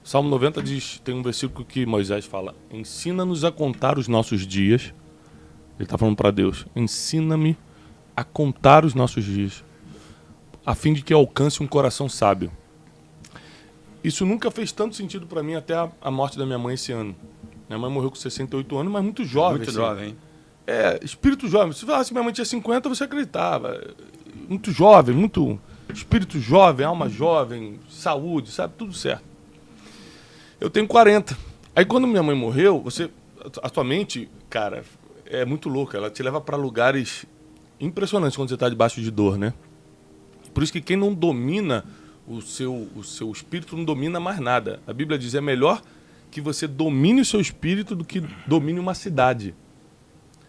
Salmo 90 diz, tem um versículo que Moisés fala: ensina-nos a contar os nossos dias. Ele está falando para Deus: ensina-me a contar os nossos dias, a fim de que eu alcance um coração sábio. Isso nunca fez tanto sentido para mim até a morte da minha mãe esse ano. Minha mãe morreu com 68 anos, mas muito jovem. Muito assim. jovem, hein? Espírito jovem. Se falasse que minha mãe tinha 50, você acreditava. Muito jovem, muito espírito jovem, alma jovem, saúde, sabe? Tudo certo. Eu tenho 40. Aí quando minha mãe morreu, a tua mente, cara, é muito louca. Ela te leva para lugares impressionantes quando você está debaixo de dor, né? Por isso que quem não domina o seu espírito não domina mais nada. A Bíblia diz: é melhor que você domine o seu espírito do que domine uma cidade.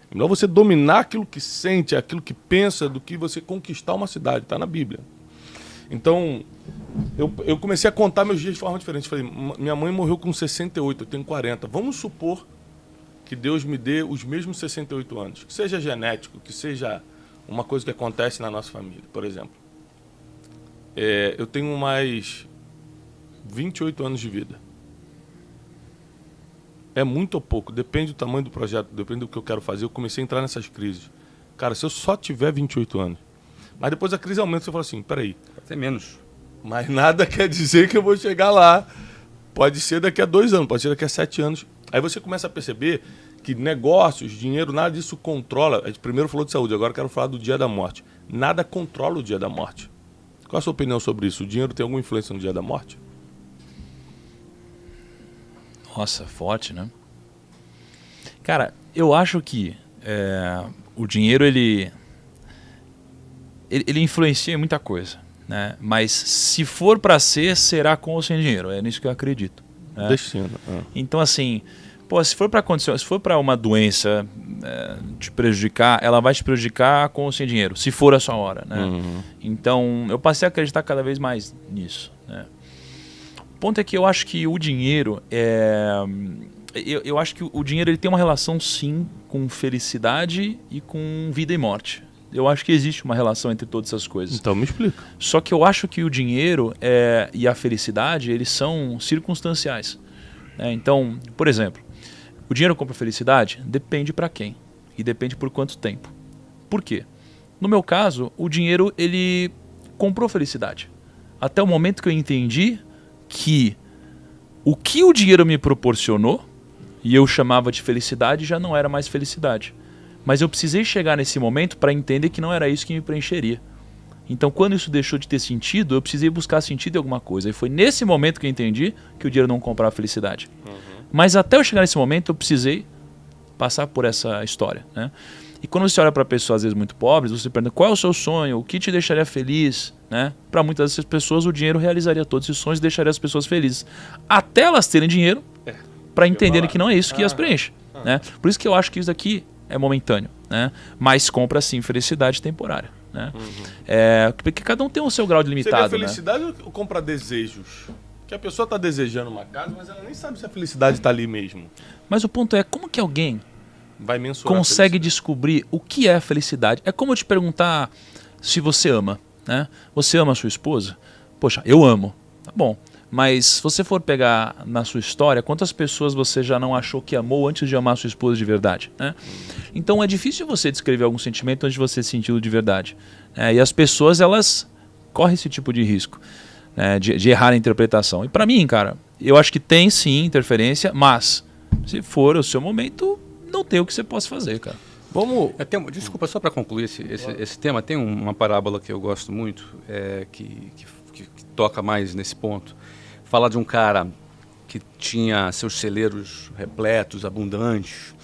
É melhor você dominar aquilo que sente, aquilo que pensa, do que você conquistar uma cidade. Está na Bíblia. Então, eu comecei a contar meus dias de forma diferente. Falei, minha mãe morreu com 68, eu tenho 40. Vamos supor que Deus me dê os mesmos 68 anos. Que seja genético, que seja uma coisa que acontece na nossa família, por exemplo. Eu tenho mais 28 anos de vida. É muito ou pouco, depende do tamanho do projeto, depende do que eu quero fazer. Eu comecei a entrar nessas crises. Cara, se eu só tiver 28 anos, mas depois a crise aumenta, você fala assim, peraí. Pode ser menos. Mas nada quer dizer que eu vou chegar lá. Pode ser daqui a 2 anos, pode ser daqui a 7 anos. Aí você começa a perceber que negócios, dinheiro, nada disso controla. A gente primeiro falou de saúde, agora eu quero falar do dia da morte. Nada controla o dia da morte. Qual a sua opinião sobre isso? O dinheiro tem alguma influência no dia da morte? Nossa, forte, né? Cara, eu acho que o dinheiro, ele influencia em muita coisa, né? Mas se for para ser, será com ou sem dinheiro. É nisso que eu acredito. Né? Destino. Então, assim, se for para acontecer, se for para uma doença te prejudicar, ela vai te prejudicar com ou sem dinheiro, se for a sua hora, né? Uhum. Então, eu passei a acreditar cada vez mais nisso, né? O ponto é que eu acho que o dinheiro eu acho que o dinheiro ele tem uma relação, sim, com felicidade e com vida e morte. Eu acho que existe uma relação entre todas essas coisas. Então me explica. Só que eu acho que o dinheiro e a felicidade, eles são circunstanciais. Né? Então, por exemplo, o dinheiro compra felicidade? Depende para quem. E depende por quanto tempo. Por quê? No meu caso, o dinheiro ele comprou felicidade. Até o momento que eu entendi que o que o dinheiro me proporcionou, e eu chamava de felicidade, já não era mais felicidade. Mas eu precisei chegar nesse momento para entender que não era isso que me preencheria. Então, quando isso deixou de ter sentido, eu precisei buscar sentido em alguma coisa. E foi nesse momento que eu entendi que o dinheiro não comprava felicidade. Uhum. Mas até eu chegar nesse momento, eu precisei passar por essa história, né? E quando você olha para pessoas, às vezes, muito pobres, você pergunta qual é o seu sonho, o que te deixaria feliz, né? Para muitas dessas pessoas, o dinheiro realizaria todos esses sonhos e deixaria as pessoas felizes. Até elas terem dinheiro para entenderem que não é isso que as preenche. Né? Por isso que eu acho que isso daqui é momentâneo, né? Mas compra, sim, felicidade temporária. Né? Uhum. Porque cada um tem o seu grau de limitado. Seria felicidade, né? Ou comprar desejos? Que a pessoa está desejando uma casa, mas ela nem sabe se a felicidade está ali mesmo. Mas o ponto é, como que alguém vai mensurar consegue descobrir o que é a felicidade? É como eu te perguntar se você ama, né? Você ama a sua esposa? Poxa, eu amo. Tá bom. Mas se você for pegar na sua história, quantas pessoas você já não achou que amou antes de amar a sua esposa de verdade? Né? Então é difícil você descrever algum sentimento antes de você sentir de verdade. E as pessoas, elas correm esse tipo de risco, né? de errar a interpretação. E para mim, cara, eu acho que tem sim interferência, mas se for o seu momento, não tem o que você possa fazer, cara. Vamos... Desculpa, só para concluir esse tema, tem uma parábola que eu gosto muito, que toca mais nesse ponto. Fala de um cara que tinha seus celeiros repletos, abundantes,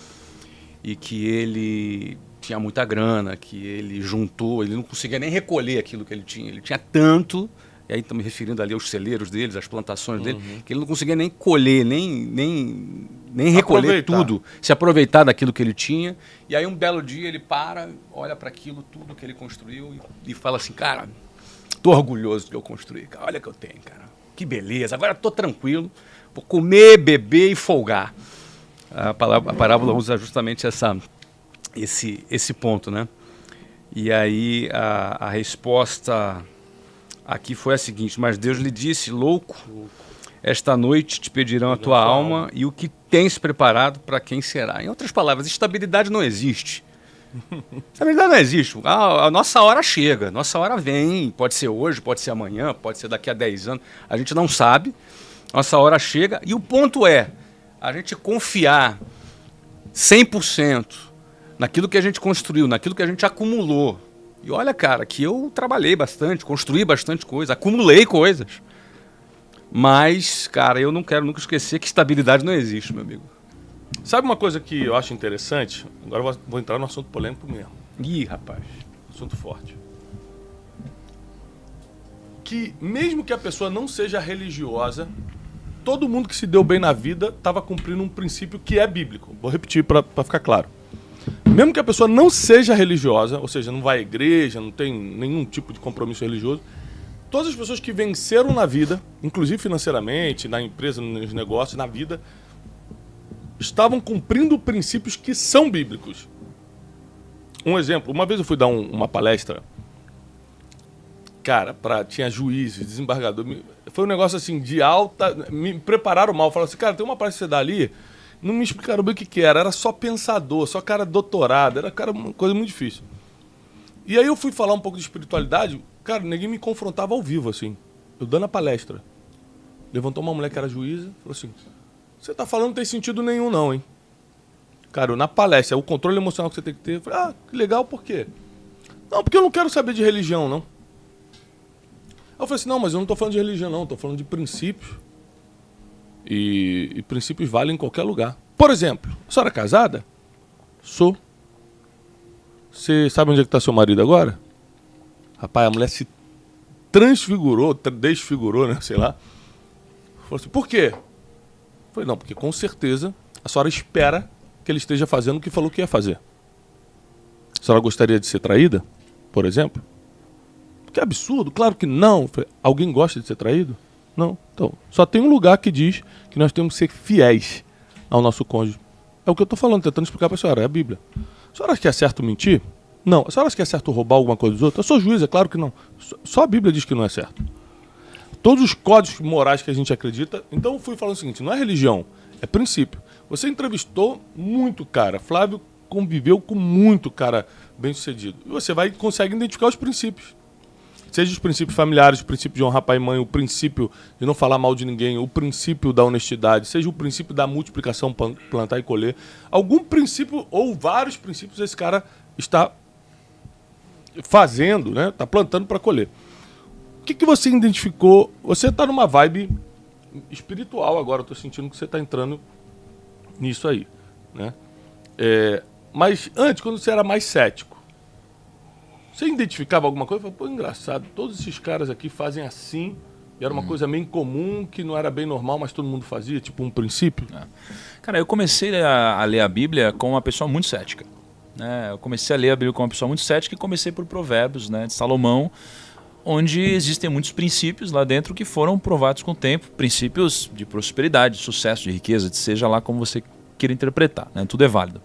e que ele tinha muita grana, que ele juntou, ele não conseguia nem recolher aquilo que ele tinha tanto, e aí estou me referindo ali aos celeiros deles, às plantações dele, que ele não conseguia nem colher, nem recolher tudo, se aproveitar daquilo que ele tinha, e aí um belo dia ele para, olha para aquilo, tudo que ele construiu, e fala assim, cara, tô orgulhoso do que eu construí, cara, olha o que eu tenho, cara. Que beleza, agora estou tranquilo, vou comer, beber e folgar. A parábola usa justamente esse ponto, né? E aí a resposta aqui foi a seguinte, mas Deus lhe disse, louco, Esta noite te pedirão a tua alma e o que tens preparado para quem será. Em outras palavras, estabilidade não existe. Estabilidade não existe. A nossa hora chega, nossa hora vem. Pode ser hoje, pode ser amanhã, pode ser daqui a 10 anos. A gente não sabe. Nossa hora chega. E o ponto é a gente confiar 100% naquilo que a gente construiu, naquilo que a gente acumulou. E olha, cara, que eu trabalhei bastante, construí bastante coisa, acumulei coisas. Mas, cara, eu não quero nunca esquecer que estabilidade não existe, meu amigo. Sabe uma coisa que eu acho interessante? Agora eu vou entrar no assunto polêmico mesmo. Ih, rapaz. Assunto forte. Que mesmo que a pessoa não seja religiosa, todo mundo que se deu bem na vida estava cumprindo um princípio que é bíblico. Vou repetir para ficar claro. Mesmo que a pessoa não seja religiosa, ou seja, não vai à igreja, não tem nenhum tipo de compromisso religioso, todas as pessoas que venceram na vida, inclusive financeiramente, na empresa, nos negócios, na vida, estavam cumprindo princípios que são bíblicos. Um exemplo, uma vez eu fui dar uma palestra, cara, tinha juízes, desembargador, foi um negócio assim de alta, me prepararam mal, falaram assim, cara, tem uma palestra que você dá ali, não me explicaram bem o que era só pensador, só cara doutorado, era uma coisa muito difícil. E aí eu fui falar um pouco de espiritualidade, cara, ninguém me confrontava ao vivo, assim. Eu dando a palestra. Levantou uma mulher que era juíza, falou assim, você tá falando não tem sentido nenhum não, hein? Cara, na palestra, o controle emocional que você tem que ter, eu falei, que legal, por quê? Não, porque eu não quero saber de religião, não. Aí eu falei assim, não, mas eu não tô falando de religião, não, tô falando de princípios. E princípios valem em qualquer lugar. Por exemplo, a senhora é casada? Sou. Você sabe onde é que tá seu marido agora? Rapaz, a mulher se transfigurou, desfigurou, né? Sei lá. Falou assim, por quê? Eu falei, não, porque com certeza a senhora espera que ele esteja fazendo o que falou que ia fazer. A senhora gostaria de ser traída, por exemplo? Que absurdo, claro que não. Falei, alguém gosta de ser traído? Não. Então, só tem um lugar que diz que nós temos que ser fiéis ao nosso cônjuge. É o que eu estou falando, tentando explicar para a senhora, é a Bíblia. A senhora acha que é certo mentir? Não. A senhora acha que é certo roubar alguma coisa dos outros? Eu sou juiz, é claro que não. Só a Bíblia diz que não é certo. Todos os códigos morais que a gente acredita... Então eu fui falando o seguinte, não é religião, é princípio. Você entrevistou muito cara. Flávio conviveu com muito cara bem-sucedido. E você consegue identificar os princípios. Seja os princípios familiares, o princípio de honrar pai e mãe, o princípio de não falar mal de ninguém, o princípio da honestidade, seja o princípio da multiplicação, plantar e colher. Algum princípio ou vários princípios esse cara está fazendo, né? Está plantando para colher. O que você identificou? Você está numa vibe espiritual agora, eu estou sentindo que você está entrando nisso aí, né? Mas antes, quando você era mais cético, você identificava alguma coisa? Pô, engraçado, todos esses caras aqui fazem assim, e era uma coisa meio incomum, que não era bem normal, mas todo mundo fazia, tipo um princípio? Cara, eu comecei a ler a Bíblia com uma pessoa muito cética. Né? Eu comecei a ler a Bíblia com uma pessoa muito cética e comecei por Provérbios, né, de Salomão, onde existem muitos princípios lá dentro que foram provados com o tempo, princípios de prosperidade, de sucesso, de riqueza, de seja lá como você queira interpretar, né? Tudo é válido.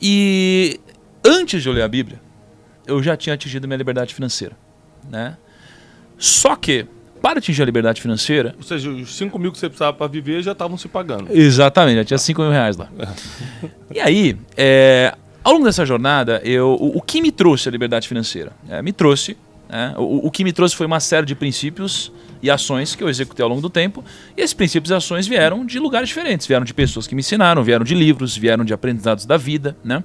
E antes de eu ler a Bíblia, eu já tinha atingido minha liberdade financeira, né? Só que, para atingir a liberdade financeira... Ou seja, os 5 mil que você precisava para viver já estavam se pagando. Exatamente, já tinha 5 mil reais lá. E aí, ao longo dessa jornada, o que me trouxe a liberdade financeira? Me trouxe... O que me trouxe foi uma série de princípios e ações que eu executei ao longo do tempo. E esses princípios e ações vieram de lugares diferentes. Vieram de pessoas que me ensinaram, vieram de livros, vieram de aprendizados da vida, né?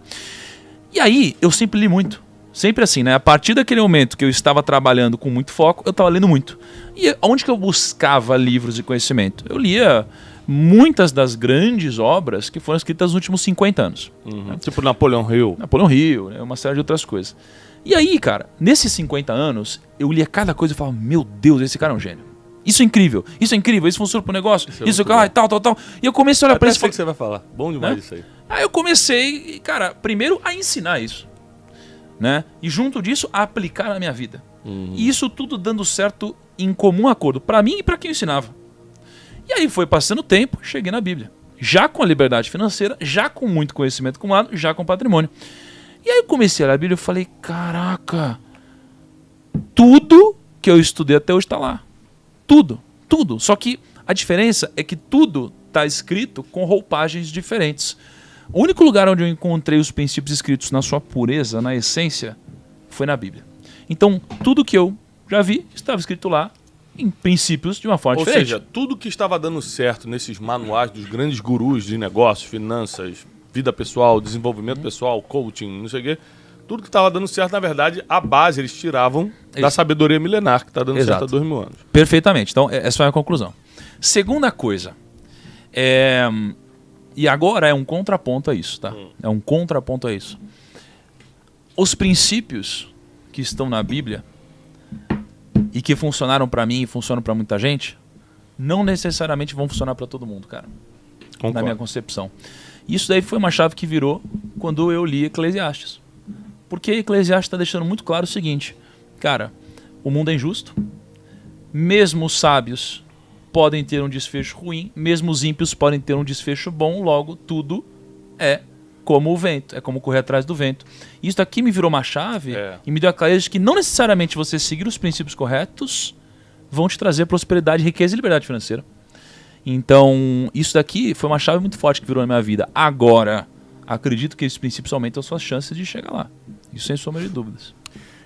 E aí, eu sempre li muito. Sempre assim, né? A partir daquele momento que eu estava trabalhando com muito foco, eu estava lendo muito. E onde que eu buscava livros de conhecimento? Eu lia muitas das grandes obras que foram escritas nos últimos 50 anos. Né? Tipo Napoleão Hill. Napoleão Hill, né? Uma série de outras coisas. E aí, cara, nesses 50 anos, eu lia cada coisa e falava, meu Deus, esse cara é um gênio. Isso é incrível, isso funciona pro negócio, isso e tal. E eu comecei a olhar pra isso. Até sei que você vai falar. Bom demais, né? Isso aí. Aí eu comecei, cara, primeiro a ensinar isso, né? E junto disso, a aplicar na minha vida. E isso tudo dando certo em comum acordo, pra mim e pra quem eu ensinava. E aí foi passando o tempo, cheguei na Bíblia. Já com a liberdade financeira, já com muito conhecimento acumulado, já com patrimônio. E aí eu comecei a ler a Bíblia e falei, caraca, tudo que eu estudei até hoje está lá. Tudo. Só que A diferença é que tudo está escrito com roupagens diferentes. O único lugar onde eu encontrei os princípios escritos na sua pureza, na essência, foi na Bíblia. Então, tudo que eu já vi estava escrito lá em princípios de uma forma Ou diferente. seja, tudo que estava dando certo nesses manuais dos grandes gurus de negócios, finanças, vida pessoal, desenvolvimento pessoal, coaching, não sei o quê, tudo que estava dando certo, na verdade, a base eles tiravam da sabedoria milenar que está dando certo há 2000 anos. Perfeitamente. Então, essa foi a conclusão. Segunda coisa, e agora é um contraponto a isso, tá? É um contraponto a isso. Os princípios que estão na Bíblia e que funcionaram para mim e funcionam para muita gente, não necessariamente vão funcionar para todo mundo, cara. Concordo. Na minha concepção. Isso daí foi uma chave que virou quando eu li Eclesiastes. Porque Eclesiastes está deixando muito claro o seguinte, cara, o mundo é injusto, mesmo os sábios podem ter um desfecho ruim, mesmo os ímpios podem ter um desfecho bom, logo tudo é como o vento, é como correr atrás do vento. Isso daqui me virou uma chave e me deu a clareza de que não necessariamente você seguir os princípios corretos vão te trazer prosperidade, riqueza e liberdade financeira. Então, isso daqui foi uma chave muito forte que virou na minha vida. Agora, acredito que esses princípios aumentam as suas chances de chegar lá. Isso sem sombra de dúvidas.